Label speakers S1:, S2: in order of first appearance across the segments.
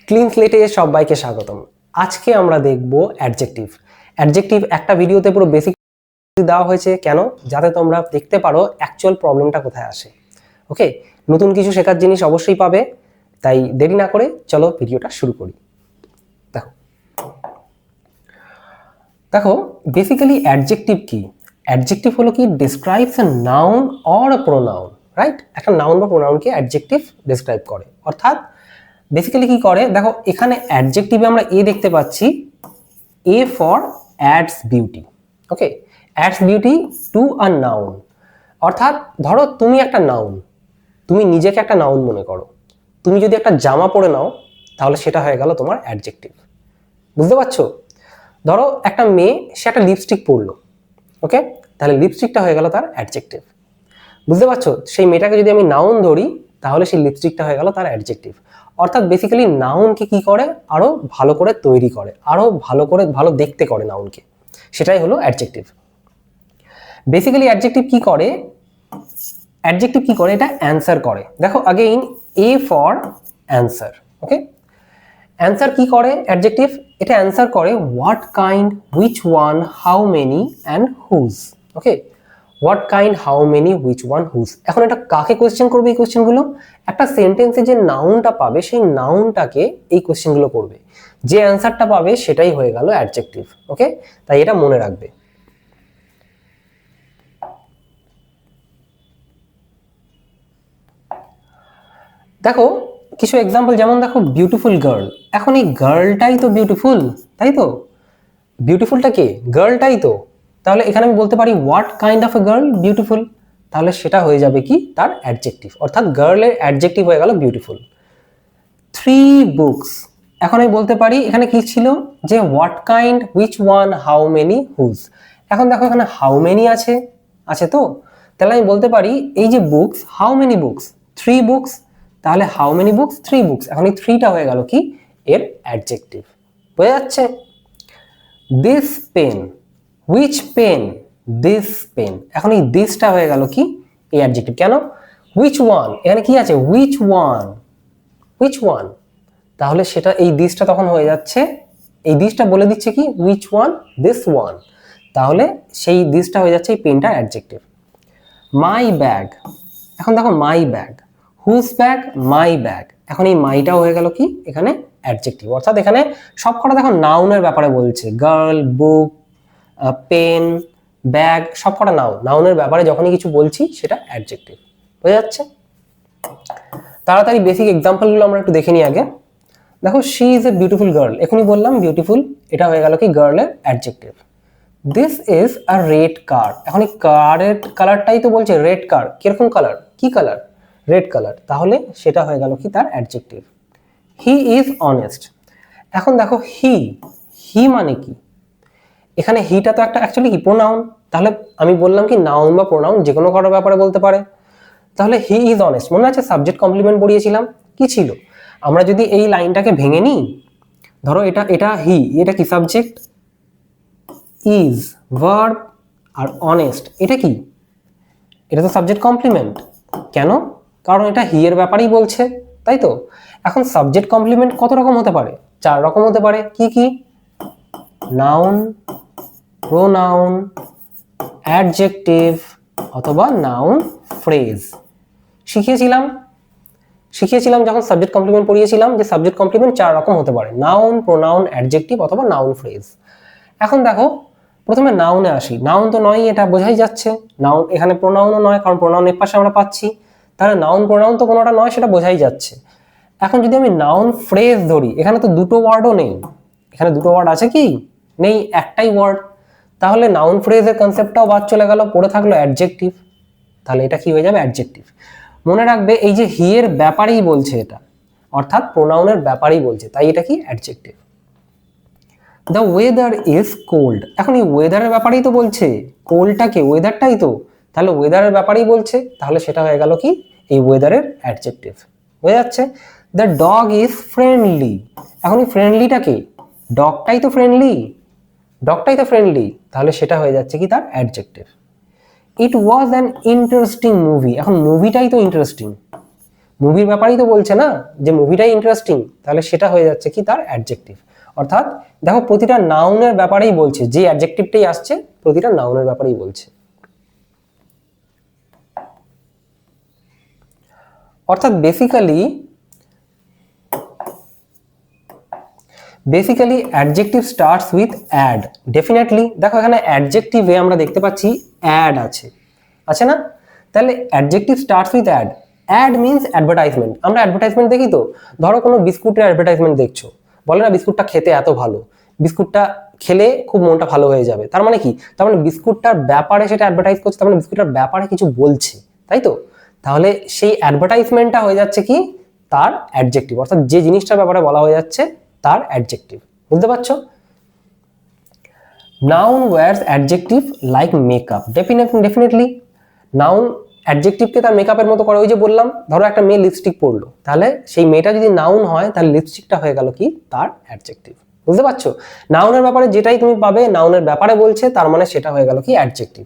S1: Clean স্লেটে সবাইকে স্বাগতম। আজকে আমরা দেখব অ্যাডজেক্টিভ। অ্যাডজেক্টিভ একটা ভিডিওতে পুরো বেসিক দেওয়া হয়েছে কেন, যাতে তোমরা দেখতে পারো অ্যাকচুয়াল প্রবলেমটা কোথায় আসে। ওকে, নতুন কিছু শেখার জিনিস অবশ্যই পাবে, তাই দেরি না করে চলো ভিডিওটা শুরু করি। দেখো দেখো বেসিক্যালি অ্যাডজেক্টিভ কি? অ্যাডজেক্টিভ হলো কি, describes a noun or a pronoun, right? একটা নাউন বা প্রোনাউনকে অ্যাডজেক্টিভ ডিসক্রাইব করে। অর্থাৎ বেসিক্যালি কি করে, দেখো এখানে অ্যাডজেক্টিভে আমরা এ দেখতে পাচ্ছি, A for ads beauty. Okay, ads beauty to a noun. অর্থাৎ ধরো তুমি একটা নাউন, তুমি নিজেকে একটা নাউন মনে করো। তুমি যদি একটা জামা পরে নাও তাহলে সেটা হয়ে গেল তোমার অ্যাডজেক্টিভ। বুঝতে পারছো? ধরো একটা মেয়ে, সে একটা লিপস্টিক পরলো। ওকে, তাহলে লিপস্টিকটা হয়ে গেল তার অ্যাডজেক্টিভ। বুঝতে পারছো? সেই মেয়েটাকে যদি আমি নাউন ধরি তাহলে সেই লিপস্টিকটা হয়ে গেল তার অ্যাডজেক্টিভ। অর্থাৎ বেসিক্যালি নাউনকে কি করে, আরো ভালো করে তৈরি করে, আরো ভালো করে ভালো দেখতে করে নাউনকে, সেটাই হলো অ্যাডজেক্টিভ। বেসিক্যালি অ্যাডজেক্টিভ কি করে, অ্যাডজেক্টিভ কি করে, এটা অ্যান্সার করে। দেখো again, A for answer. Okay, answer কি করে অ্যাডজেক্টিভ? এটা অ্যান্সার করে what kind, which one, how many and whose. Okay, what kind, how many, which one, whose. এখন এটা কাকে কোয়েশ্চেন করবে? এই কোয়েশ্চেনগুলো একটা সেন্টেন্সে যে নাউনটা পাবে সেই নাউনটাকে এই কোয়েশ্চেনগুলো করবে। যে অ্যান্সারটা পাবে সেটাই হয়ে গেল অ্যাডজেক্টিভ। ওকে, তাই এটা মনে রাখবে। দেখো কিছু এক্সাম্পল, যেমন দেখো বিউটিফুল গার্ল। এখন এই গার্লটাই তো বিউটিফুল, তাই তো? বিউটিফুলটা কে? গার্লটাই তো। তাহলে এখানে আমি বলতে পারি what kind of a girl, beautiful. তাহলে সেটা হয়ে যাবে কি, তার অ্যাডজেক্টিভ। অর্থাৎ গার্লের অ্যাডজেক্টিভ হয়ে গেল বিউটিফুল। 3 বুকস। এখন আমি বলতে পারি এখানে কি ছিল, যে what kind, which one, how many, whose. এখন দেখো এখানে হাউ মেনি আছে, আছে তো। তাহলে আমি বলতে পারি এই যে books, how many books, 3 books. তাহলে হাউ মেনি বুকস, 3 বুকস। এখন এই 3টা হয়ে গেল কি, এর অ্যাডজেক্টিভ। বোঝা যাচ্ছে? This pen, which pen, this pen. এখন এই দিসটা হয়ে গেল কি, এই অ্যাডজেক্টিভ। কেন? হুইচ ওয়ান, এখানে কি আছে, হুইচ ওয়ান, হুইচ ওয়ান। তাহলে সেটা এই দিসটা তখন হয়ে যাচ্ছে, এই দিসটা বলে দিচ্ছে কি, হুইচ ওয়ান, দিস ওয়ান। তাহলে সেই দিসটা হয়ে যাচ্ছে এই পেনটার অ্যাডজেক্টিভ। মাই ব্যাগ। এখন দেখো my bag, whose bag, my bag. এখন এই মাইটাও হয়ে গেল কি এখানে অ্যাডজেক্টিভ। অর্থাৎ এখানে সবকটা দেখো নাউনের ব্যাপারে বলছে, গার্ল, বুক, পেন, ব্যাগ, সবকটা নাউন। নাউনের ব্যাপারে যখনই কিছু বলছি সেটা অ্যাডজেক্টিভ। বোঝা যাচ্ছে? তাড়াতাড়ি বেসিক এক্সাম্পলগুলো আমরা একটু দেখে নিই আগে। দেখো she is a beautiful girl, এখনই বললাম বিউটিফুল, এটা হয়ে গেল কি গার্লের adjective. This is a red car. এখন এই কারের কালারটাই তো বলছে রেড কার। কিরকম কালার, কি কালার? Red colour. তাহলে সেটা হয়ে গেল কি তার অ্যাডজেক্টিভ। He is honest. এখন দেখো হি, হি মানে কি? এখানে হিটা তো একটা অ্যাকচুয়ালি কি, প্রোনাউন। তাহলে আমি বললাম কি নাউন বা প্রোনাউন যে কোনো কারোর ব্যাপারে বলতে পারে। তাহলে হি ইজ অনেস্ট, মনে আছে সাবজেক্ট কমপ্লিমেন্ট পড়িয়েছিলাম, কি ছিল? আমরা যদি এই লাইনটাকে ভেঙে নিই, ধরো এটা এটা হি, এটা কি subject, is verb, R honest এটা কি, এটা তো সাবজেক্ট কমপ্লিমেন্ট। কেন? কারণ এটা হি এর ব্যাপারেই বলছে, তাই তো? এখন সাবজেক্ট কমপ্লিমেন্ট কত রকম হতে পারে? 4 রকম হতে পারে। কি কি? নাউন, প্রোনাউন, অ্যাডজেক্টিভ, অথবা নাউন ফ্রেজ। শিখিয়েছিলাম যখন সাবজেক্ট কমপ্লিমেন্ট পড়িয়েছিলাম, যে সাবজেক্ট কমপ্লিমেন্ট 4 রকম হতে পারে, নাউন, প্রোনাউন, অ্যাডজেক্টিভ অথবা নাউন ফ্রেজ। এখন দেখো প্রথমে নাউনে আসি। নাউন তো নয়, এটা বোঝাই যাচ্ছে। নাউন এখানে প্রোনাউনও নয়, কারণ প্রোনাউন এর পাশে আমরা পাচ্ছি। তাহলে নাউন প্রোনাউন তো কোনোটা নয়, সেটা বোঝাই যাচ্ছে। এখন যদি আমি নাউন ফ্রেজ ধরি, এখানে তো দুটো ওয়ার্ডও নেই। এখানে দুটো ওয়ার্ড আছে কি? নেই, একটাই ওয়ার্ড। তাহলে নাউন ফ্রেজের কনসেপ্টটাও বাদ চলে গেল, পড়ে থাকলো অ্যাডজেক্টিভ। তাহলে এটা কি হয়ে যাবে, অ্যাডজেক্টিভ। মনে রাখবে এই যে হি এর ব্যাপারেই বলছে এটা, অর্থাৎ প্রোনাউনের ব্যাপারেই বলছে, তাই এটা কি adjective. The weather is cold. এখন এই ওয়েদারের ব্যাপারেই তো বলছে, কোল্ডটাকে, ওয়েদারটাই তো। তাহলে ওয়েদারের ব্যাপারেই বলছে, তাহলে সেটা হয়ে গেল কি, এই ওয়েদারের অ্যাডজেক্টিভ। হয়ে যাচ্ছে। The dog is friendly. এখন এই ফ্রেন্ডলিটাকে, ডগটাই তো ফ্রেন্ডলি, ডগটাই তো ফ্রেন্ডলি, তাহলে সেটা হয়ে যাচ্ছে কি তার adjective. It was an interesting movie. এখন মুভিটাই তো ইন্টারেস্টিং, মুভির ব্যাপারেই তো বলছে না, যে মুভিটাই ইন্টারেস্টিং, তাহলে সেটা হয়ে যাচ্ছে কি তার অ্যাডজেক্টিভ। অর্থাৎ দেখো প্রতিটা নাউনের ব্যাপারেই বলছে, যে অ্যাডজেক্টিভটাই আসছে প্রতিটা নাউনের ব্যাপারেই বলছে। অর্থাৎ basically adjective starts with ad. Definitely দেখো এখানে অ্যাডজেক্টিভে আমরা দেখতে পাচ্ছি অ্যাড আছে না? তাহলে adjective starts with ad. Ad means advertisement. আমরা অ্যাডভার্টাইজমেন্ট দেখি তো, ধরো কোনো বিস্কুটের অ্যাডভার্টাইজমেন্ট দেখছো, বলে না বিস্কুটটা খেতে এত ভালো, বিস্কুটটা খেলে খুব মনটা ভালো হয়ে যাবে। তার মানে কি? তার মানে বিস্কুটটার ব্যাপারে সেটা অ্যাডভার্টাইজ করছে, তার মানে বিস্কুটটার ব্যাপারে কিছু বলছে, তাই তো? তাহলে সেই অ্যাডভার্টাইজমেন্টটা হয়ে যাচ্ছে কি তার অ্যাডজেক্টিভ, অর্থাৎ যে জিনিসটার ব্যাপারে বলা হয়ে যাচ্ছে তার অ্যাডজেক্টিভ। বুঝতে পারছো? Noun wears adjective like makeup. Definitely noun অ্যাডজেক্টিভকে তার মেকআপের মতো করে। ওই যে বললাম, ধরো একটা মেয়ে লিপস্টিক পরলো, তাহলে সেই মেয়েটা যদি নাউন হয় তাহলে লিপস্টিকটা হয়ে গেল কি তার অ্যাডজেক্টিভ। বুঝতে পারছো? নাউনের ব্যাপারে যেটাই তুমি পাবে নাউনের ব্যাপারে বলছে, তার মানে সেটা হয়ে গেল কি অ্যাডজেক্টিভ।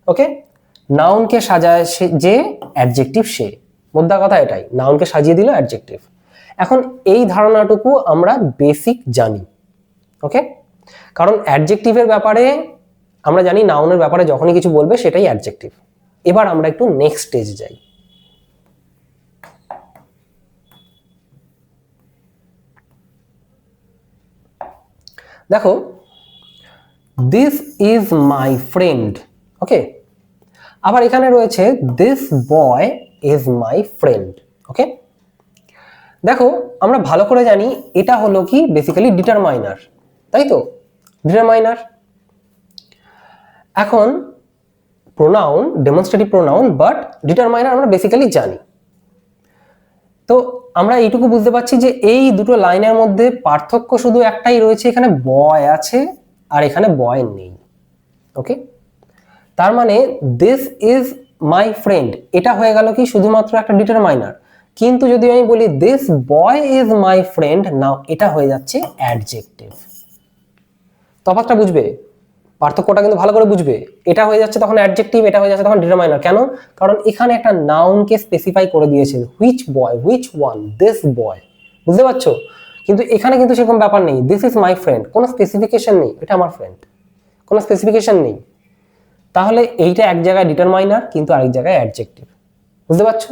S1: ওকে, নাউনকে সাজায় যে, অ্যাডজেক্টিভ সে। মোদ্দা কথা এটাই, নাউনকে সাজিয়ে দিল অ্যাডজেক্টিভ। এখন এই ধারণাটুকু আমরা বেসিক জানি। ওকে, কারণ অ্যাডজেক্টিভের ব্যাপারে আমরা জানি নাউনের ব্যাপারে যখনই কিছু বলবে সেটাই অ্যাডজেক্টিভ। এবার আমরা একটু নেক্সট স্টেজে যাই। দেখো, this is my friend. Okay, আবার এখানে রয়েছে this boy is my friend. Okay, দেখো আমরা ভালো করে জানি এটা হলো কি বেসিক্যালি ডিটারমাইনার, তাই তো? ডিটারমাইনার। এখন pronoun, demonstrative pronoun, but determiner আমরা বেসিক্যালি জানি। তো আমরা এইটুকু বুঝতে পারছি যে এই দুটো লাইনের মধ্যে পার্থক্য শুধু একটাই রয়েছে, এখানে বয় আছে আর এখানে বয় নেই। ওকে, তার মানে দিস ইজ মাই ফ্রেন্ড, এটা হয়ে গেল কি শুধুমাত্র একটা ডিটারমাইনার। কিন্তু যদি আমি বলি this boy is my friend, now এটা হয়ে যাচ্ছে অ্যাডজেক্টিভ। তফাৎটা বুঝবে, পার্থক্যটা কিন্তু ভালো করে বুঝবে। এটা হয়ে যাচ্ছে তখন অ্যাডজেক্টিভ, এটা হয়ে যাচ্ছে তখন ডিটারমাইনার। কেন? কারণ এখানে একটা নাউনকে স্পেসিফাই করে দিয়েছে, which boy, which one, this বয়। বুঝতে পারছো? কিন্তু এখানে কিন্তু সেরকম ব্যাপার নেই, দিস ইজ মাই ফ্রেন্ড, কোনো স্পেসিফিকেশন নেই, এটা আমার ফ্রেন্ড, কোনো স্পেসিফিকেশন নেই। তাহলে এইটা এক জায়গায় ডিটারমাইনার কিন্তু আরেক জায়গায় অ্যাডজেক্টিভ। বুঝতে পারছো?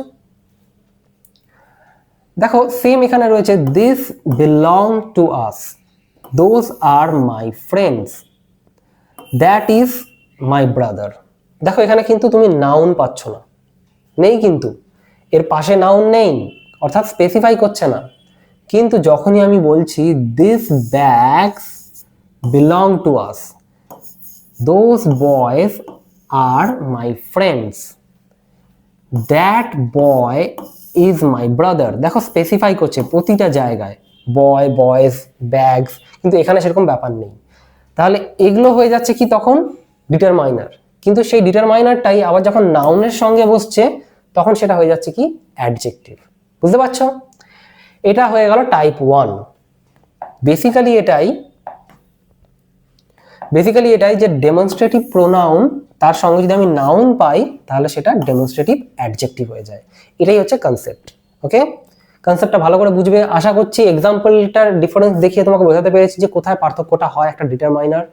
S1: দেখো সেম এখানে রয়েছে this belong to us, those are my friends, that is my brother. দেখো এখানে কিন্তু তুমি নাউন পাচ্ছ না, নেই, কিন্তু এর পাশে নাউন নেই, অর্থাৎ স্পেসিফাই করছে না। কিন্তু যখনই আমি বলছি this bags belong to us, those boys আর my friends, that boy is my brother. দেখো স্পেসিফাই করছে প্রতিটা জায়গায়, বয়, বয়েজ, ব্যাগস, কিন্তু এখানে সেরকম ব্যাপার নেই। তাহলে এগুলো হয়ে যাচ্ছে কি তখন ডিটারমাইনার, কিন্তু সেই ডিটারমাইনারটাই আবার যখন নাউনের সঙ্গে বসছে তখন সেটা হয়ে যাচ্ছে কি অ্যাডজেক্টিভ। বুঝতে পারছো? এটা হয়ে গেল টাইপ 1। বেসিক্যালি এটাই যে ডেমনস্ট্রেটিভ প্রোনাউন, তার সঙ্গে যদি আমি নাউন পাই তাহলে সেটা ডেমনস্ট্রেটিভ অ্যাডজেক্টিভ হয়ে যায়। এটাই হচ্ছে কনসেপ্ট। ওকে, কনসেপ্টটা ভালো করে বুঝবে। আশা করছি এক্সাম্পলটার ডিফারেন্স দেখিয়ে তোমাকে বোঝাতে পেরেছি যে কোথায় পার্থক্যটা হয় একটা ডিটারমাইনার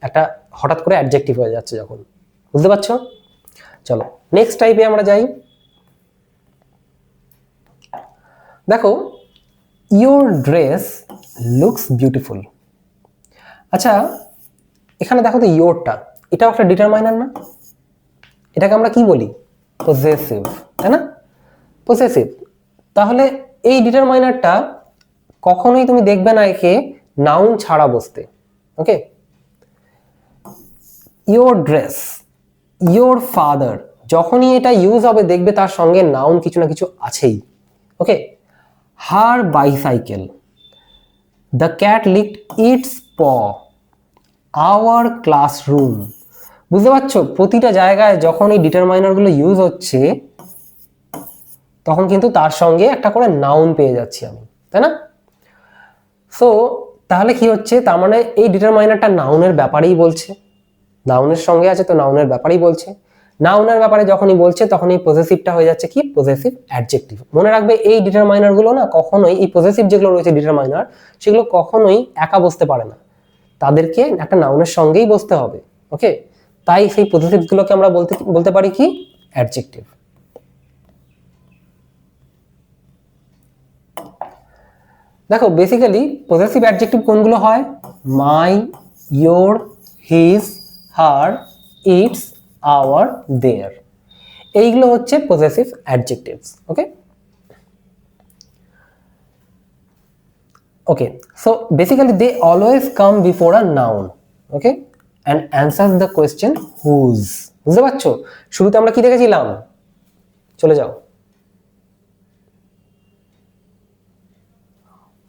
S1: একটা হঠাৎ করে অ্যাডজেক্টিভ হয়ে যাচ্ছে যখন। বুঝতে পারছো? চলো নেক্সট টাইপে আমরা যাই। দেখো, ইউর ড্রেস লুকস বিউটিফুল। আচ্ছা এখানে দেখো তো ইয়োরটা, এটাও একটা ডিটারমাইনার না? এটাকে আমরা কি বলি? পজেসিভ, তাই না? পজেসিভ। তাহলে এই ডিটারমাইনারটা কখনোই তুমি দেখবে না একে নাউন ছাড়া বসতে। ওকে, ইয়োর ড্রেস, ইয়োর ফাদার, যখনই এটা ইউজ হবে দেখবে তার সঙ্গে নাউন কিছু না কিছু আছেই। Okay, her bicycle, the cat licked its paw, our classroom. বুঝতে পারছো? প্রতিটা জায়গায় যখন এই ডিটারমাইনারগুলো ইউজ হচ্ছে তখন কিন্তু তার সঙ্গে একটা করে নাউন পেয়ে যাচ্ছি আমি, তাই না? সো তাহলে কি হচ্ছে, তার মানে এই ডিটারমাইনারটা নাউনের ব্যাপারেই বলছে, নাউনের সঙ্গে আছে তো নাউনের ব্যাপারেই বলছে। নাউনের ব্যাপারে যখনই বলছে তখনই পজেসিভটা হয়ে যাচ্ছে কি পজেসিভ অ্যাডজেক্টিভ। মনে রাখবে এই ডিটারমাইনার গুলো না কখনোই, এই পজেসিভ যেগুলো রয়েছে ডিটারমাইনার, সেগুলো কখনোই একা বসতে পারে না, তাদেরকে একটা নাউনের সঙ্গেই বসতে হবে। ওকে, তাই সেই পজেসিভ গুলোকে আমরা বলতে পারি কি অ্যাডজেক্টিভ। দেখো বেসিক্যালি পজেসিভ অ্যাডজেক্টিভ কোনগুলো হয়? My, your, his, her, its, our, their, এইগুলো হচ্ছে possessive adjectives. Okay okay, so basically they always come before a noun, okay, and answers the question whose. বুঝতে পারছো? শুরুতে আমরা কি দেখেছিলাম? চলে যাও।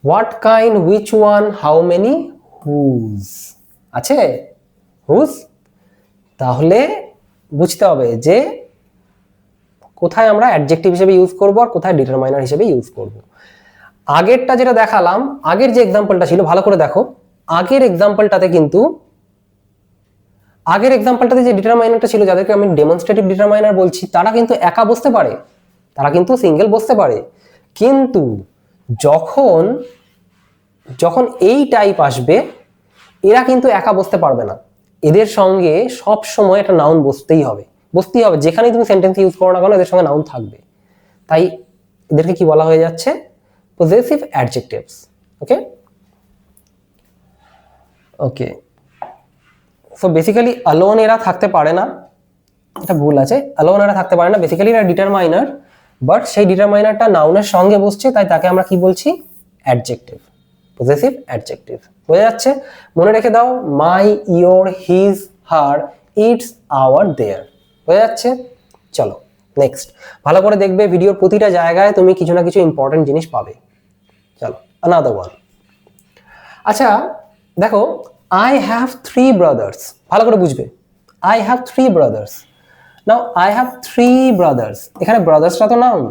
S1: What kind, which one, how many, whose আছে? হুজ। তাহলে বুঝতে হবে যে কোথায় আমরা অ্যাডজেক্টিভ হিসেবে ইউজ করব আর কোথায় ডিটারমাইনার হিসেবে ইউজ করব। আগেরটা যেটা দেখালাম, আগের যে এক্সাম্পলটা ছিল, ভালো করে দেখো, আগের এক্সাম্পলটাতে যে ডিটারমাইনারটা ছিল, যাদেরকে আমি ডেমনস্ট্রেটিভ ডিটারমাইনার বলছি, তারা কিন্তু একা বসতে পারে, তারা কিন্তু সিঙ্গেল বসতে পারে। কিন্তু যখন যখন এই টাইপ আসবে, এরা কিন্তু একা বসতে পারবে না, এদের সঙ্গে সব সময় একটা নাউন বসতেই হবে। যেখানেই তুমি সেন্টেন্স ইউজ করো না কেন, এদের সঙ্গে নাউন থাকবে। তাই এদেরকে কি বলা হয়ে যাচ্ছে? Possessive adjectives. Okay okay, so basically alone এরা থাকতে পারে না, এটা ভুল আছে, অ্যালোন এরা থাকতে পারে না, বেসিক্যালি এরা ডিটারমাইনার, বাট সেই ডিটারমাইনারটা নাউনের সঙ্গে বসছে, তাই তাকে আমরা কি বলছি? Adjective, possessive adjective. বোঝা যাচ্ছে? মনে রেখে দাও, my, your, his, her, its, our, their. বোঝা যাচ্ছে? চলো নেক্সট, ভালো করে দেখবে, ভিডিওর প্রতিটা জায়গায় তুমি কিছু না কিছু ইম্পর্টেন্ট জিনিস পাবে। চলো another one। আচ্ছা দেখো, আই হ্যাভ 3 ব্রাদার্স, ভালো করে বুঝবে, I have 3 brothers. Now I have 3 brothers, এখানে ব্রাদার্সটা তো নাউন,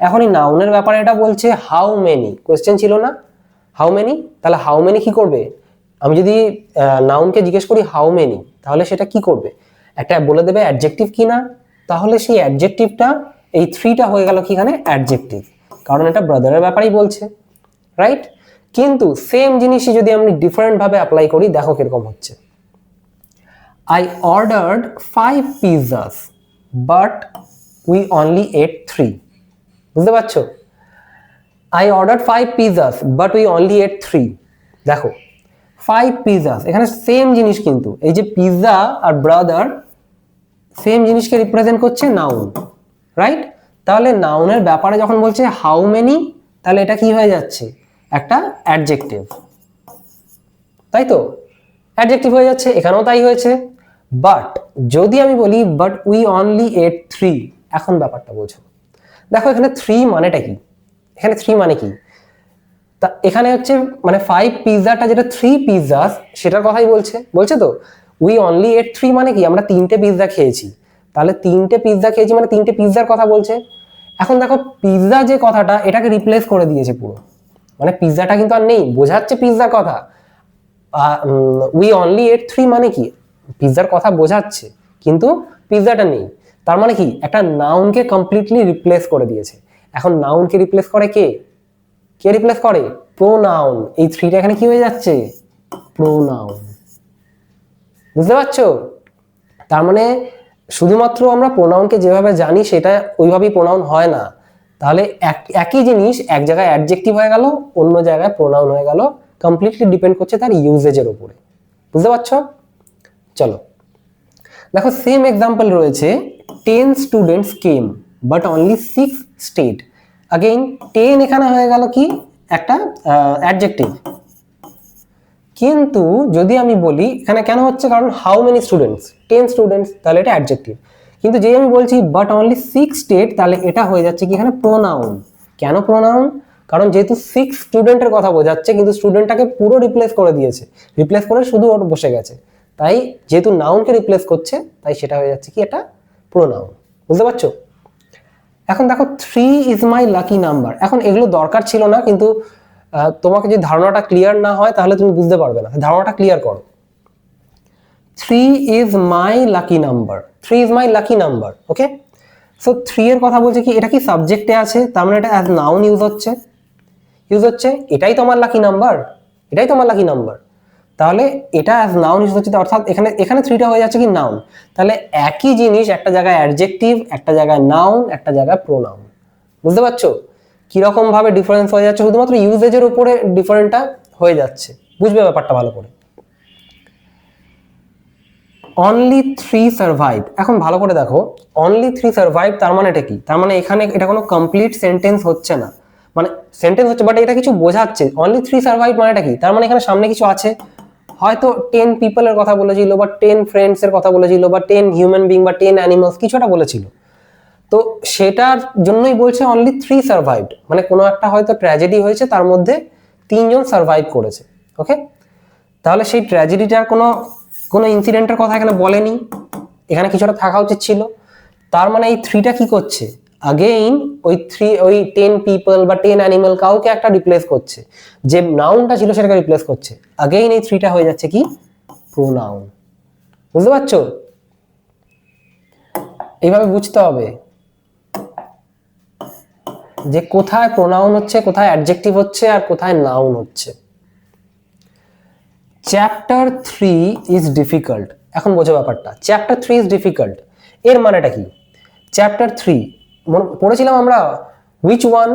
S1: এখনই নাউনের ব্যাপারে এটা বলছে হাউ মেনি, কোয়েশ্চেন ছিল না হাউ মেনি, তাহলে হাউ মেনি কি করবে? আমি যদি নাউনকে জিজ্ঞেস করি হাউ মেনি, তাহলে সেটা কি করবে? একটা বলে দেবে অ্যাডজেক্টিভ কি না, তাহলে সেই অ্যাডজেক্টিভটা, এই 3টা হয়ে গেল কি এখানে অ্যাডজেক্টিভ, কারণ এটা ব্রাদারের ব্যাপারেই বলছে, রাইট? কিন্তু সেম জিনিসই যদি আমি ডিফারেন্ট ভাবে অ্যাপ্লাই করি, দেখো কিরকম হচ্ছে। I ordered 5 pizzas but we only ate 3। বুঝতে পারছো? I ordered 5 pizzas but we only ate 3। দেখো 5 pizzas, এখানে সেম জিনিস, কিন্তু এই যে পিৎজা আর ব্রাদার সেম জিনিসকে রিপ্রেজেন্ট করছে নাউন, রাইট? তাহলে নাউনের ব্যাপারে যখন বলছে হাউ মেনি, তাহলে এটা কি হয়ে যাচ্ছে? একটা অ্যাডজেক্টিভ, তাই তো? অ্যাডজেক্টিভ হয়ে যাচ্ছে, এখানেও তাই হয়েছে। বাট যদি আমি বলি বাট উই অনলি এট 3, এখন ব্যাপারটা বোঝো। দেখো এখানে 3 মানেটা কি? এখানে 3 মানে কি? তা এখানে হচ্ছে মানে 5 পিৎজাটা যেটা 3 পিৎজাস, সেটার কথাই বলছে তো। উই অনলি এট 3 মানে কি? আমরা 3টে পিৎজা খেয়েছি, তাহলে 3টে পিৎজা খেয়েছি মানে 3টে পিৎজার কথা বলছে। এখন দেখো পিৎজা যে কথাটা, এটাকে রিপ্লেস করে দিয়েছে পুরো, মানে পিৎজাটা কিন্তু আর নেই, বোঝাচ্ছে পিৎজার কথা। উই অনলি এট 3 মানে কি? পিৎজার কথা বোঝাচ্ছে, কিন্তু পিৎজাটা নেই, তার মানে কি? একটা নাউনকে কমপ্লিটলি রিপ্লেস করে দিয়েছে। এখন নাউনকে রিপ্লেস করে কে রিপ্লেস করে? প্রোনাউন। এই 3টা এখানে কি হয়ে যাচ্ছে? প্রোনাউন। বুঝতে পারছো? তার মানে শুধুমাত্র আমরা প্রোনাউনকে যেভাবে জানি সেটা ওইভাবেই প্রোনাউন হয় না, তাহলে একই জিনিস এক জায়গায় অ্যাডজেক্টিভ হয়ে গেল, অন্য জায়গায় প্রোনাউন হয়ে গেল, কমপ্লিটলি ডিপেন্ড করছে তার ইউজেজের উপরে। বুঝতে পারছো? চলো দেখো, সেম এক্সাম্পল রয়েছে, 10 students came but only 6 stayed. Again 10 এখানে হয়ে গেল কি? একটা অ্যাডজেক্টিভ। কিন্তু যদি আমি বলি, এখানে কেন হচ্ছে? কারণ হাউ মেনি স্টুডেন্টস, 10 স্টুডেন্টস, তাহলে এটা অ্যাডজেক্টিভ। কিন্তু যেই আমি বলছি বাট অনলি 6 স্টেড, তাহলে এটা হয়ে যাচ্ছে কি এখানে প্রোনাউন। কেন প্রোনাউন? কারণ যেহেতু 6 স্টুডেন্টের কথা বোঝাচ্ছে, কিন্তু স্টুডেন্টটাকে পুরো রিপ্লেস করে দিয়েছে, রিপ্লেস করে শুধু ওর বসে গেছে, তাই যেহেতু নাউনকে রিপ্লেস করছে, তাই সেটা হয়ে যাচ্ছে কি এটা প্রোনাউন। বুঝতে পারছো? এখন দেখো 3 ইজ মাই লাকি নাম্বার, এখন এগুলো দরকার ছিল না, কিন্তু তোমাকে যদি ধারণাটা ক্লিয়ার না হয় তাহলে তুমি বুঝতে পারবে না, ধারণাটা ক্লিয়ার করো। 3 is my lucky number, 3 is my lucky number, okay. So 3 এর কথা বলছে কি, এটা কি সাবজেক্টে আছে, তার মানে এটা অ্যাজ নাউন ইউজ হচ্ছে, এটাই তো আমার লাকি নাম্বার, এটাই তো আমার লাকি নাম্বার। তাহলে এটা অ্যাজ নাউন ইউজ হচ্ছে, অর্থাৎ এখানে 3টা হয়ে যাচ্ছে কি নাউন। তাহলে একই জিনিস একটা জায়গায় অ্যাডজেক্টিভ, একটা জায়গায় নাউন, একটা জায়গায় প্রোনাউন। বুঝতে পারছো কিরকম ভাবে ডিফারেন্স হয়ে যাচ্ছে, শুধুমাত্র ইউজেজের উপরে ডিফারেন্টটা হয়ে যাচ্ছে, বুঝবে ব্যাপারটা ভালো করে। অনলি 3 সার্ভাইভ, এখন ভালো করে দেখো, অনলি 3 সার্ভাইভ তার মানে এটা কি, তার মানে এখানে এটা কোনো কমপ্লিট সেন্টেন্স হচ্ছে না, মানে সেন্টেন্স হচ্ছে বাট এটা কিছু বোঝাচ্ছে। অনলি 3 সার্ভাইভ মানে এটা কি, তার মানে এখানে সামনে কিছু আছে, হয়তো 10 পিপলের কথা বলেছিল, বা 10 ফ্রেন্ডস এর কথা বলেছিল, বা 10 হিউম্যান বিং, বা 10 অ্যানিমালস, কিছু একটা বলেছিল। তো সেটার জন্যই বলছে অনলি 3 সার্ভাইভড, মানে কোনো একটা হয়তো ট্র্যাজেডি হয়েছে, তার মধ্যে 3 জন সার্ভাইভ করেছে, ওকে। তাহলে সেই ট্র্যাজেডিটার কোনো ইনসিডেন্টের কথা এখানে বলেনি, এখানে কিছুটা থাকা উচিত ছিল। তার মানে এই 3টা কি করছে, আগেইন ওই 10 পিপল বা 10 অ্যানিমাল কাউকে একটা রিপ্লেস করছে, যে নাউনটা ছিল সেটাকে রিপ্লেস করছে। আগেইন এই 3টা হয়ে যাচ্ছে কি প্রোনাউন। বুঝতে পারছো, এইভাবে বুঝতে হবে যে কোথায় প্রোনাউন হচ্ছে, কোথায় অ্যাডজেক্টিভ হচ্ছে, আর কোথায় নাউন হচ্ছে। চ্যাপ্টার 3 ইজ ডিফিকাল্ট, এখন বোঝো ব্যাপারটা। চ্যাপ্টার 3 ইজ ডিফিকাল্ট এর মানেটা কি, চ্যাপ্টার 3 পড়েছিলাম আমরা হুইচ ওয়ান।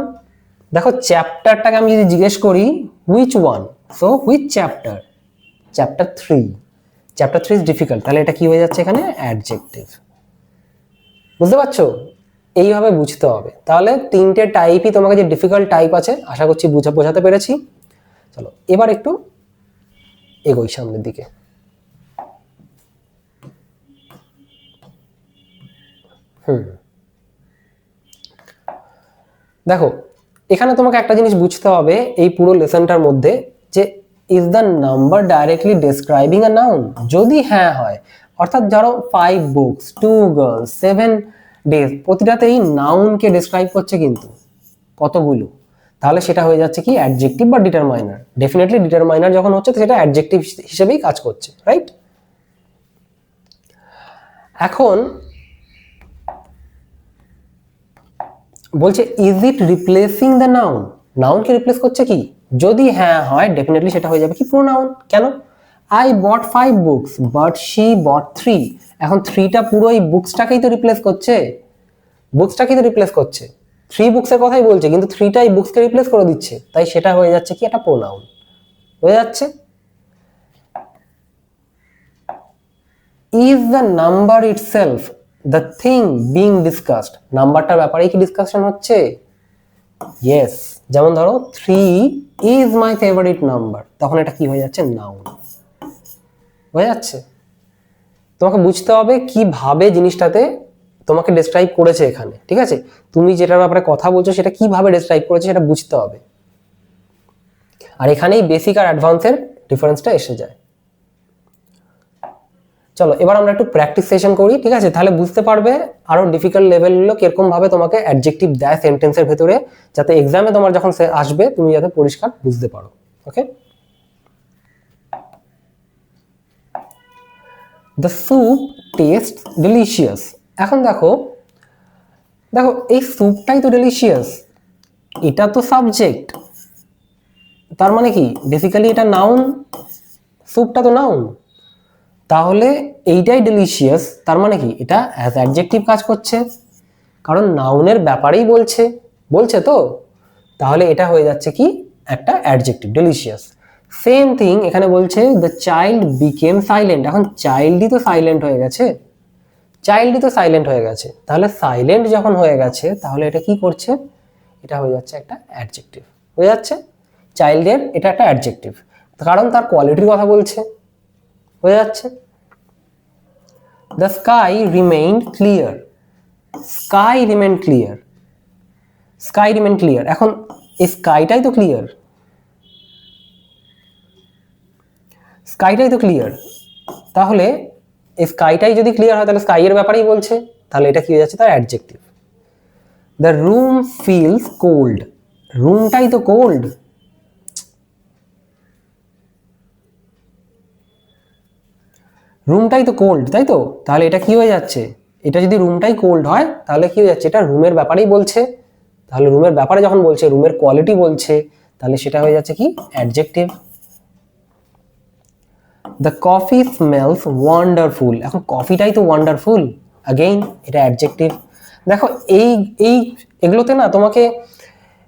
S1: দেখো চ্যাপ্টারটাকে আমি যদি জিজ্ঞেস করি which one, so which chapter, chapter 3, chapter 3 is difficult, তাহলে এটা কি হয়ে যাচ্ছে এখানে অ্যাডজেক্টিভ। বুঝতে পারছো, এইভাবে বুঝতে হবে। তাহলে 3টে টাইপই তোমাকে, যে ডিফিকাল্ট টাইপ আছে, আশা করছি বোঝাতে পেরেছি। চলো এবার একটু এগোই সামনের দিকে। দেখো এখানে তোমাকে একটা জিনিস বুঝতে হবে এই পুরো লেসনটার মধ্যে, যে is the number directly describing a noun, যদি হ্যাঁ হয়, অর্থাৎ ধরো 5 বুকস, 2 গার্লস, 7 ডেজ, প্রতিটাতেই নাউনকে ডেসক্রাইব করছে কিন্তু কতগুলো, তাহলে সেটা হয়ে যাচ্ছে কি অ্যাডজেক্টিভ বা ডিটারমাইনার। ডেফিনেটলি ডিটারমাইনার যখন হচ্ছে, সেটা অ্যাডজেক্টিভ হিসেবেই কাজ করছে, রাইট। এখন বলছে is it replacing the noun, নাউনকে রিপ্লেস করছে কি, যদি হ্যাঁ হয় ডেফিনেটলি সেটা হয়ে যাবে কি প্রোনাউন। কেন, I bought 5 books but she bought 3, এখন 3টা পুরো এই বুকসটাকেই তো রিপ্লেস করছে, বুকসটাকেই তো রিপ্লেস করছে, 3 বুকসের কথাই বলছে, কিন্তু 3টা এই বুকসকে রিপ্লেস করে দিচ্ছে, তাই সেটা হয়ে যাচ্ছে কি একটা প্রোনাউন হয়ে যাচ্ছে। Is the number itself the thing being discussed, নাম্বারটার ব্যাপারেই কি ডিসকাশন হচ্ছে, ইয়েস। যেমন ধরো 3 ইজ মাই ফেভারিট নাম্বার, তখন এটা কি হয়ে যাচ্ছে নাউন হয়ে যাচ্ছে। তোমাকে বুঝতে হবে কিভাবে জিনিসটাতে তোমাকে ডেসক্রাইব করেছে এখানে, ঠিক আছে। তুমি যেটার ব্যাপারে কথা বলছো সেটা কিভাবে ডেসক্রাইব করেছে সেটা বুঝতে হবে, আর এখানেই বেসিক আর অ্যাডভান্সের ডিফারেন্সটা এসে যায়। চলো এবার আমরা একটু প্র্যাকটিস সেশন করি, ঠিক আছে, তাহলে বুঝতে পারবে আরো ডিফিকাল্ট লেভেলগুলো কিরকম ভাবে তোমাকে অ্যাডজেক্টিভ দেয় সেন্টেন্সের ভেতরে, যাতে এক্সামে তোমার যখন আসবে তুমি যাতে পরিষ্কার বুঝতে পারো, ওকে। দ্য স্যুপ টেস্ট ডিলিশিয়াস, এখন দেখো এই স্যুপটাই তো ডিলিশিয়াস, এটা তো সাবজেক্ট, তার মানে কি বেসিক্যালি এটা নাউন, স্যুপটা তো নাউন, তাহলে এইটাই ডিলিশিয়াস, তার মানে কি এটা অ্যাজ অ্যাডজেক্টিভ কাজ করছে, কারণ নাউনের ব্যাপারেই বলছে তো, তাহলে এটা হয়ে যাচ্ছে কি একটা অ্যাডজেক্টিভ ডিলিশিয়াস। সেম থিং এখানে বলছে দ্য চাইল্ড বিকেম সাইলেন্ট, এখন চাইল্ডই তো সাইলেন্ট হয়ে গেছে, তাহলে সাইলেন্ট যখন হয়ে গেছে তাহলে এটা কি করছে, এটা হয়ে যাচ্ছে একটা অ্যাডজেক্টিভ হয়ে যাচ্ছে। চাইল্ডের এটা একটা অ্যাডজেক্টিভ, কারণ তার কোয়ালিটির কথা বলছে, হয়ে যাচ্ছে। The sky remained clear, sky remain clear, এখন এই স্কাইটাই তো ক্লিয়ার, তাহলে এই স্কাইটাই যদি ক্লিয়ার হয় তাহলে স্কাই এর ব্যাপারেই বলছে, তাহলে এটা কি হয়ে যাচ্ছে তার adjective. The room feels cold, রুমটাই তো কোল্ড, রুমটাই তো কোল্ড, তাই তো? তাহলে এটা কি হয়ে যাচ্ছে, এটা যদি রুমটাই কোল্ড হয় তাহলে কি হয়ে যাচ্ছে, এটা রুমের ব্যাপারেই বলছে। তাহলে রুমের ব্যাপারে যখন বলছে, রুমের কোয়ালিটি বলছে, তাহলে সেটা হয়ে যাচ্ছে কি adjective. The coffee smells wonderful, এখন কফিটাই তো ওয়ান্ডারফুল, अगेन এটা অ্যাডজেক্টিভ। দেখো এই এই এগুলোতে না তোমাকে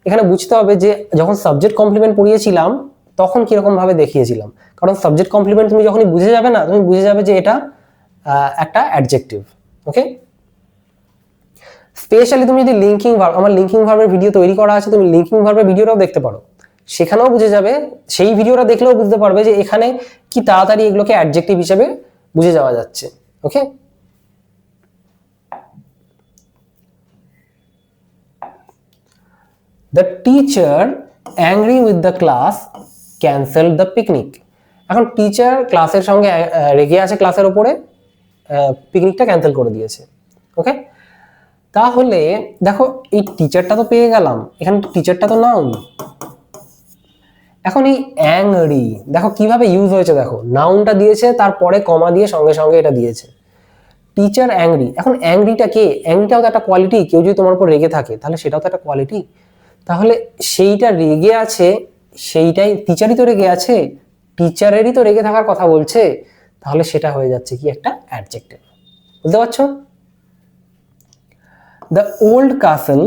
S1: এখানে বুঝতে হবে যে যখন সাবজেক্ট কমপ্লিমেন্ট পড়িয়েছিলাম তখন কিরকম ভাবে দেখিয়েছিলাম, কারণ সাবজেক্ট কমপ্লিমেন্ট তুমি যখনই বুঝে যাবে না, তুমি বুঝে যাবে যে এটা একটা অ্যাডজেক্টিভ। ওকে, স্পেশালি তুমি যদি লিঙ্কিং ভার্ব, আমার লিঙ্কিং ভার্বের ভিডিও তৈরি করা আছে, তুমি লিঙ্কিং ভার্বের ভিডিওটাও দেখতে পারো, সেখানেও বুঝে যাবে, সেই ভিডিওটা দেখলেও বুঝতে পারবে যে এখানে কি তাড়াতাড়ি এগুলোকে অ্যাডজেক্টিভ হিসেবে বুঝে যাওয়া যাচ্ছে। Okay, the teacher angry with the class cancel the picnic, এখন টিচার ক্লাসের সঙ্গে রেগে আছে ক্লাসের ওপরে, পিকনিকটা ক্যান্সেল করে দিয়েছে। ওকে, তাহলে দেখো এই টিচারটা তো পেয়ে গেলাম, এখানে টিচারটা তো নাউন। এখন এই অ্যাংরি দেখো কিভাবে ইউজ হয়েছে, দেখো নাউনটা দিয়েছে তারপরে কমা দিয়ে সঙ্গে সঙ্গে এটা দিয়েছে, টিচার অ্যাংরি। এখন অ্যাংরিটা কে, অ্যাংরিটাও তো একটা কোয়ালিটি, কেউ যদি তোমার উপর রেগে থাকে তাহলে সেটাও তো একটা কোয়ালিটি। তাহলে সেইটা রেগে আছে, সেইটাই টিচারই তো রেগে আছে, টিচারেরই তো রেগে থাকার কথা বলছে, তাহলে সেটা হয়ে যাচ্ছে কি একটা অ্যাডজেক্টিভ। বুঝতে পারছো? The old castle,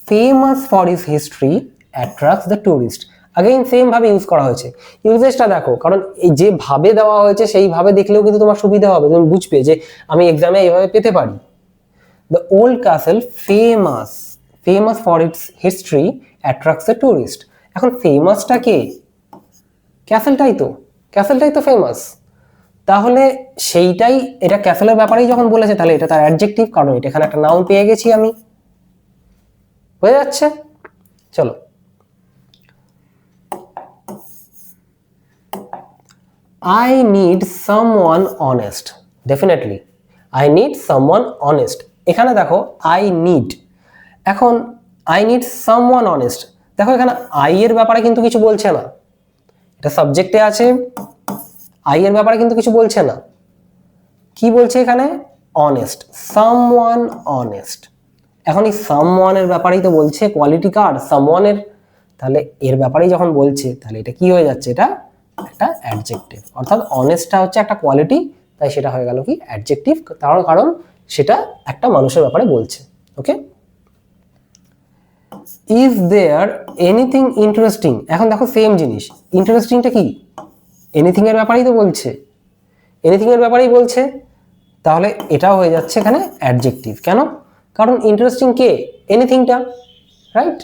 S1: famous for its history, attracts the tourist. Again same ভাবে ইউজ করা হয়েছে, ইউজেসটা দেখো, কারণ এই যে ভাবে দেওয়া হয়েছে সেইভাবে দেখলেও কিন্তু তোমার সুবিধা হবে, তুমি বুঝবে যে আমি এক্সামে এইভাবে পেতে পারি। The old castle, famous for its history, attracts the tourist. এখন ফেমাসটা কে, ক্যাসেলটাই তো ফেমাস, তাহলে সেইটাই, এটা ক্যাসেলের ব্যাপারেই যখন বলেছে তাহলে এটা তার অ্যাডজেক্টিভ, কারণ এটা এখানে একটা নাউন পেয়ে গেছি আমি। হয়ে যাচ্ছে? চলো, I need someone honest. Definitely I need someone honest, এখানে দেখো I need, এখন I need someone honest, দেখো এখানে I এর ব্যাপারে কিন্তু কিছু বলছে না, এটা সাবজেক্টে আছে, I এর ব্যাপারে কিন্তু কিছু বলছে না, কি বলছে এখানে অনেস্ট, সামওয়ান অনেস্ট। এখন এই সামওয়ান এর ব্যাপারেই তো বলছে, কোয়ালিটি কার সামওয়ান এর, তাহলে এর ব্যাপারেই যখন বলছে তাহলে এটা কি হয়ে যাচ্ছে, এটা একটা অ্যাডজেক্টিভ, অর্থাৎ অনেস্টটা হচ্ছে একটা কোয়ালিটি, তাই সেটা হয়ে গেল কি অ্যাডজেক্টিভ, তার কারণ সেটা একটা মানুষের ব্যাপারে বলছে। ওকে, ইজ দেয়ার এনিথিং ইন্টারেস্টিং, এখন দেখো সেম জিনিস, ইন্টারেস্টিংটা কি, এনিথিং এর ব্যাপারেই তো বলছে, এনিথিং এর ব্যাপারেই বলছে, তাহলে এটাও হয়ে যাচ্ছে এখানে অ্যাডজেক্টিভ। কেন, কারণ ইন্টারেস্টিং কে, এনিথিংটা, right?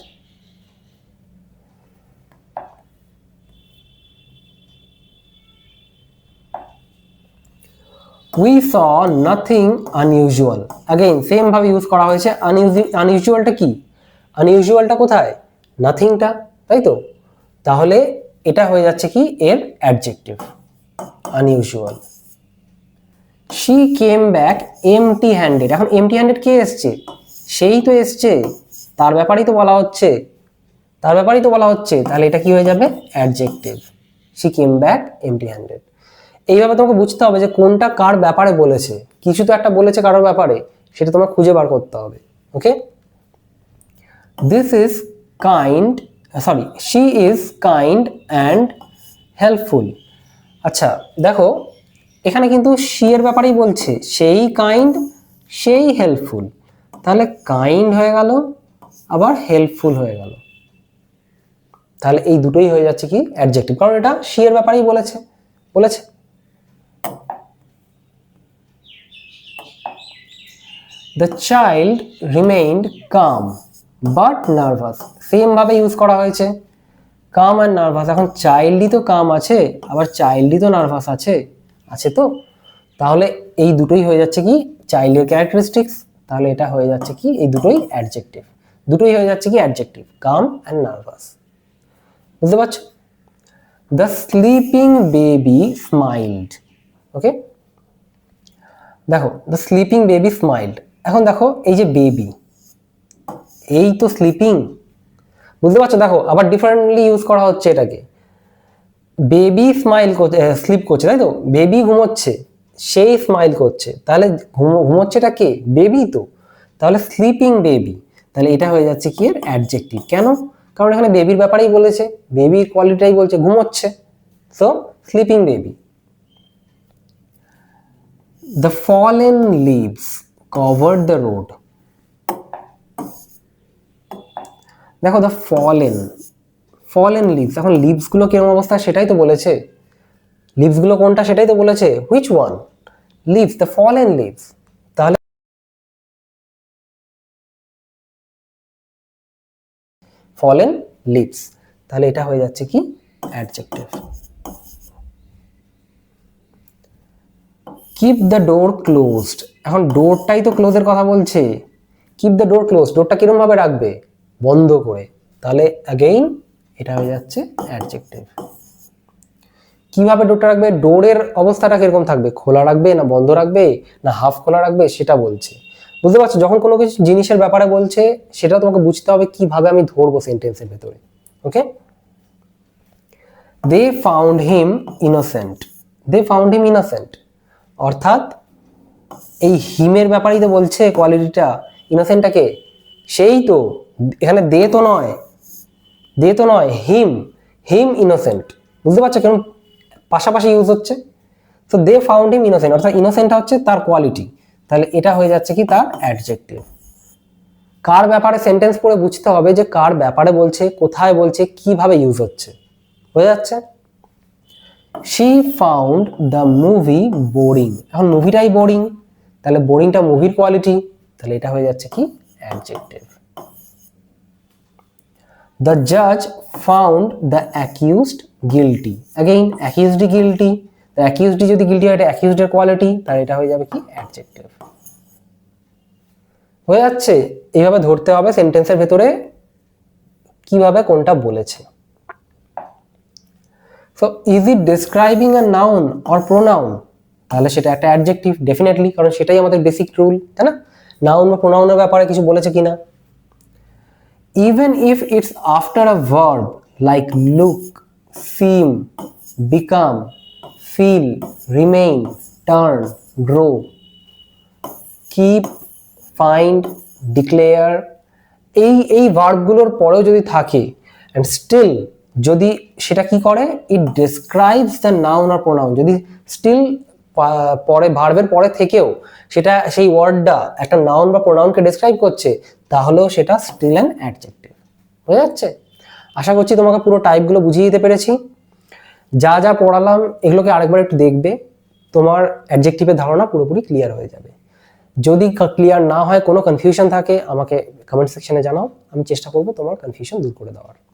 S1: We saw nothing unusual, again same ভাবে ইউজ করা হয়েছে। আনইউজুয়ালটা কি, আনইউজুয়ালটা কোথায়, নাথিংটা, তাই তো? তাহলে এটা হয়ে যাচ্ছে কি এর adjective, unusual. she came back empty handed, এখন empty handed কে এসছে, সেই তো এসছে, তার ব্যাপারেই তো বলা হচ্ছে, তার ব্যাপারেই তো বলা হচ্ছে, তাহলে এটা কি হয়ে যাবে adjective, she came back empty handed। এইভাবে তোমাকে বুঝতে হবে যে কোনটা কার ব্যাপারে বলেছে, কিছু তো একটা বলেছে কারোর ব্যাপারে, সেটা তোমার খুঁজে বার করতে হবে। Okay, this is kind, sorry she is kind and helpful। আচ্ছা দেখো এখানে কিন্তু she এর ব্যাপারেই বলছে, সেই কাইন্ড সেই হেল্পফুল, তাহলে কাইন্ড হয়ে গেল আবার হেল্পফুল হয়ে গেল, তাহলে এই দুটোই হয়ে যাচ্ছে কি অ্যাডজেক্টিভ, কারণ এটা she এর ব্যাপারেই বলেছে। The child remained calm but nervous, same ভাবে ইউজ করা হয়েছে, কাম আর নার্ভাস। এখন চাইল্ডই তো কাম আছে, আবার চাইল্ডই তো নার্ভাস আছে, আছে তো, তাহলে এই দুটোই হয়ে যাচ্ছে কি চাইল্ডের ক্যারেক্টারিস্টিক্স, তাহলে এটা হয়ে যাচ্ছে কি এই দুটোই অ্যাডজেক্টিভ, দুটোই হয়ে যাচ্ছে কি অ্যাডজেক্টিভ, কাম অ্যান্ড নার্ভাস। বুঝতে পারছো? দ্য স্লিপিং বেবি স্মাইলড, ওকে, দেখো দ্য স্লিপিং বেবি স্মাইলড, এখন দেখো এই যে বেবি, এই তো স্লিপিং, বুঝতে পারছো? দেখো আবার ডিফারেন্টলি ইউজ করা হচ্ছে এটাকে, বেবি স্মাইল করছে, স্লিপ করছে, তাই তো, বেবি ঘুমোচ্ছে, সেই স্মাইল করছে, তাহলে ঘুমোচ্ছেটা কে? বেবি তো, তাহলে স্লিপিং বেবি, তাহলে এটা হয়ে যাচ্ছে কি এর অ্যাডজেক্টিভ। কেন? কারণ এখানে বেবির ব্যাপারেই বলেছে, বেবির কোয়ালিটিটাই বলছে, ঘুমোচ্ছে, so sleeping baby. The fallen leaves covered the road. দেখো দ্য ফলেন লিভস, এখন লিভস গুলো কিরকম অবস্থা সেটাই তো বলেছে, লিভস গুলো কোনটা সেটাই তো বলেছে, which one? Leaves, the fallen leaves, তাহলে ফলেন লিভস, তাহলে এটা হয়ে যাচ্ছে কি adjective. Keep the door closed, এখন ডোরটাই তো ক্লোজের কথা বলছে, কিপ দ্য ডোর ক্লোজ, ডোরটা কিরকম ভাবে রাখবে? বন্ধ করে, তাহলে অ্যাগেইন এটা হয়ে যাচ্ছে অ্যাডজেক্টিভ। কিভাবে ডোরটা রাখবে? ডোরের অবস্থাটা কিরকম থাকবে? খোলা রাখবে না বন্ধ রাখবে না হাফ খোলা রাখবে সেটা বলছে। বুঝতে পারছো? যখন কোনো কিছু জিনিসের ব্যাপারে বলছে সেটা তোমাকে বুঝতে হবে কিভাবে আমি ধরবো সেন্টেন্সের ভেতরে। Okay, they found him innocent, they found him innocent, অর্থাৎ এই হিমের ব্যাপারেই তো বলছে কোয়ালিটিটা, ইনোসেন্টটাকে, সেই তো, এখানে দে তো নয়, দে তো নয়, হিম, হিম ইনোসেন্ট। বুঝতে পারছো কেমন পাশাপাশি ইউজ হচ্ছে? তো দে ফাউন্ড হিম ইনোসেন্ট, অর্থাৎ ইনোসেন্টটা হচ্ছে তার কোয়ালিটি, তাহলে এটা হয়ে যাচ্ছে কি তার অ্যাডজেক্টিভ। কার ব্যাপারে সেন্টেন্স পড়ে বুঝতে হবে যে কার ব্যাপারে বলছে, কোথায় বলছে, কিভাবে ইউজ হচ্ছে, হয়ে যাচ্ছে। She found the movie boring, এখন মুভিটাই বোরিং, তাহলে বোরিংটা মুভির কোয়ালিটি, তাহলে এটা হয়ে যাচ্ছে কি অ্যাডজেক্টিভ। দ্য জাজ found the accused guilty, again accused guilty, accused যদি গিলটি হয় এটা অ্যাকিউজডের কোয়ালিটি, তাহলে এটা হয়ে যাবে কি অ্যাডজেক্টিভ। হয়ে যাচ্ছে, এইভাবে ধরতে হবে সেন্টেন্সের ভেতরে কিভাবে কোনটা বলেছে। So is it describing a noun or pronoun, তাহলে সেটা একটা অ্যাডজেক্টিভ ডেফিনেটলি, কারণ সেটাই আমাদের বেসিক রুল, তাই না? নাউন বা প্রোনাউনের ব্যাপারে কিছু বলেছে কিনা। Even if it's after a verb like look, seem, become, feel, remain, turn, grow, keep, find, declare, এই ভার্বগুলোর পরেও যদি থাকে অ্যান্ড স্টিল যদি সেটা কি করে, ইট ডেসক্রাইবস দ্য নাউন আর প্রোনাউন, যদি স্টিল পরে ভার্বের পরে থেকেও সেটা সেই ওয়ার্ডটা একটা নাউন বা প্রোনাউনকে ডেসক্রাইব করছে, তাহলেও সেটা স্টিল অ্যান অ্যাডজেক্টিভ। হয়ে যাচ্ছে? আশা করছি তোমাকে পুরো টাইপগুলো বুঝিয়ে দিতে পেরেছি। যা যা পড়ালাম এগুলোকে আরেকবার একটু দেখবে, তোমার অ্যাডজেক্টিভের ধারণা পুরোপুরি ক্লিয়ার হয়ে যাবে। যদি ক্লিয়ার না হয়, কোনো কনফিউশন থাকে, আমাকে কমেন্ট সেকশনে জানাও, আমি চেষ্টা করব তোমার কনফিউশন দূর করে দেওয়ার।